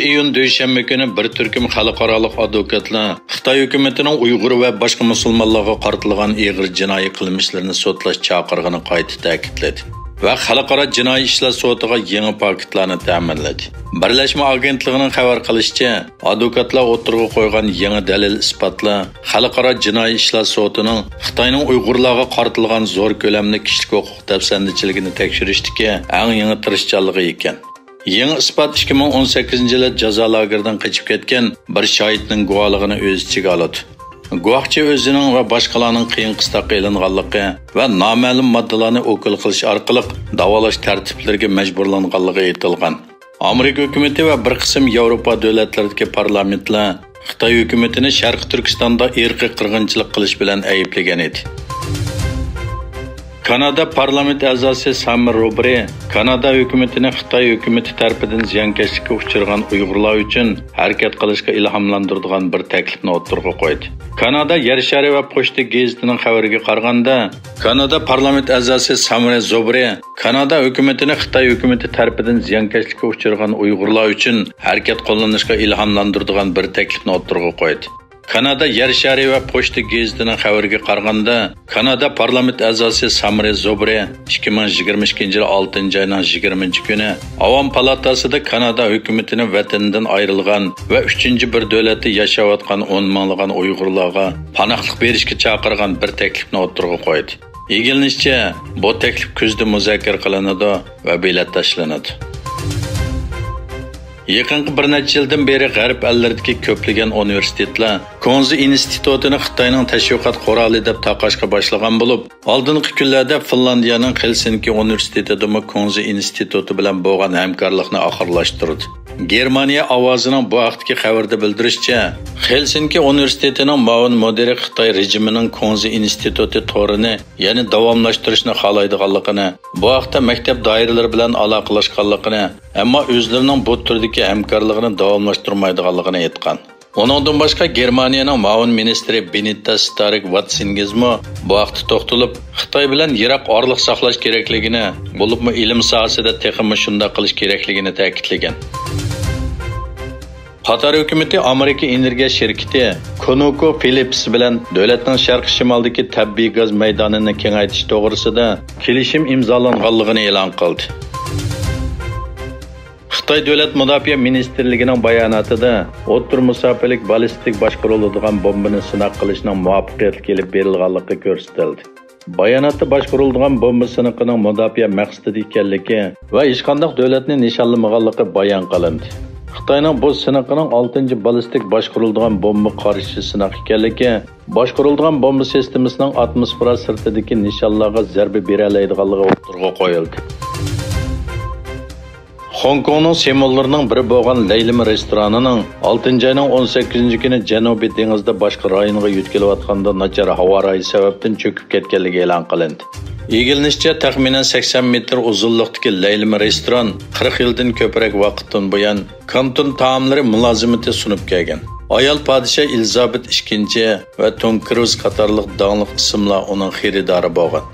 iyun dushanba kuni bir turkum xalqaro advokatlar Xitoy hukumatining Uyg'ur va boshqa musulmonlarga qaratilgan og'ir jinoiy qilmishlarni sotlash chaqirig'ini qayta ta'kidladi va xalqaro jinoiy ishlar sotiga yangi paketlarni ta'minladi. Birlashma agentligining xabar qilishicha, advokatlar o'tirg'i qo'ygan yangi dalil isbotlar xalqaro jinoiy ishlar sotining Xitoyning Uyg'urlarga qaratilgan zo'r ko'lamli kishilik huquq dafsandichiligini tekshirishdagi eng yangi tirishchanligi ekan. Yangi isbot 2018-yilda jazo lageridan qochib ketgan bir shohidning guvohligini o'z ichiga oladi. Guvohchi o'zining va boshqalarning qiyin qistoq qilinganligi va noma'lum moddalarni o'kil qilish orqali davolash tartiblariga majburlanganligi aytilgan. Amerika hukumati va bir qism Yevropa davlatlaridagi parlamentlar Xitoy hukumatini Sharq Turkistonda irqiy qirg'inchilik qilish bilan ayblagan edi. Kanada parlament a'zosi Sam Robre Kanada hukumatini Xitoy hukumati tomonidan ziyonkashlikka uchragan Uyg'urlar uchun harakat qilishga ilhomlantiradigan bir taklifni o'tirg'a qo'ydi. Kanada Yer shari va pochta gazetining xabariga qaraganda, Kanada parlament a'zosi Sam Robre Kanada hukumatini Xitoy hukumati tomonidan ziyonkashlikka uchragan Uyg'urlar uchun harakat qo'llanishga ilhomlantiradigan bir taklifni o'tirg'a qo'ydi. Kanada Yer shari va pochta gazetining xabariga qaraganda, Kanada parlament a'zosi Samre Zobre 2022-yil 6-oyning 20-kuni Avam palatasida Kanada hukumatining vatanidan ayrilgan va 3-bir davlatda yashayotgan 10 minglagan Uyg'urlarga panohlik berishga chaqirgan bir taklifni o'tirg'a qo'ydi. Egilishicha, bu taklif kuzda muzokara qilinadi va bilat tashlanadi. Yaqinqi bir necha yildan beri G'arb ellaridagi ko'plagan universitetlar Konzi institutini Xitoyning tashviqot quroli deb taqashga boshlagan bo'lib, oldingi kunlarda Finlandiyaning Helsinki universitetida Konzi instituti bilan bo'lgan hamkorlikni oxirlashtirdi. Germaniya ovozining bu vaqtdagi xabarda bildirishicha, Helsinki universitetining muavin mudiri Xitoy rejimining Konzi instituti to'rini, ya'ni davomlashtirishni xohlaydiganligini, bu vaqtda maktab doiralari bilan aloqalashganligini, ammo o'zlarining bu turdagi hamkorligini davomlashtirmaydiganligini aytgan. Onundan boshqa Germaniyaning muavin ministri Benita Stark Watsingizmo bu vaqtda to'xtalib, Xitoy bilan yiroq orliq saqlash kerakligini, bo'libmi ilm sohasida texnik shunday qilish kerakligini ta'kidlagan. Qatar hukumati Amerika energiya shirkati ConocoPhillips bilan davlatning sharq-shimoldagi tabiiy gaz maydonini kengaytirish to'g'risida kelishim imzolanganligini e'lon qildi. Xitoy Davlat Mudofaa Ministrligining bayonotida o'tir musofirlik ballistik boshqariladigan bombani sinab qilishning muvaffaqiyatli kelib berilganligi ko'rsatildi. Bayonotda boshqariladigan bomba sinoqining mudofaa maqsadida ekanligi va hech qanday davlatni nishonlamaganligi bayon qilindi. Xitoyning bu sinoqining 6-chi ballistik boshqariladigan bomba qarshi sinoq ekanligi, boshqariladigan bomba sistemasining atmosfera sirtidagi nishonlarga zarba bera oladiganligi o'tirg'a qo'yildi. Hong Kongning simvollarining biri bo'lgan Leylimi restoranining 6-oyning 18-kuni Janubiy dengizda boshqa rayonga yetkilayotganda nachar havo rayi sababdan cho'kib ketganligi e'lon qilindi. Egilishicha, taxminan 80 metr uzunlikdagi Leylimi restoran 40 yildan ko'proq vaqtdan buyon kanton taomlari mulozimati sunib kelgan. Ayol podshoh Elizabet II va Tom Cruise qatorliq dongli ismlar uning xaridori bo'lgan.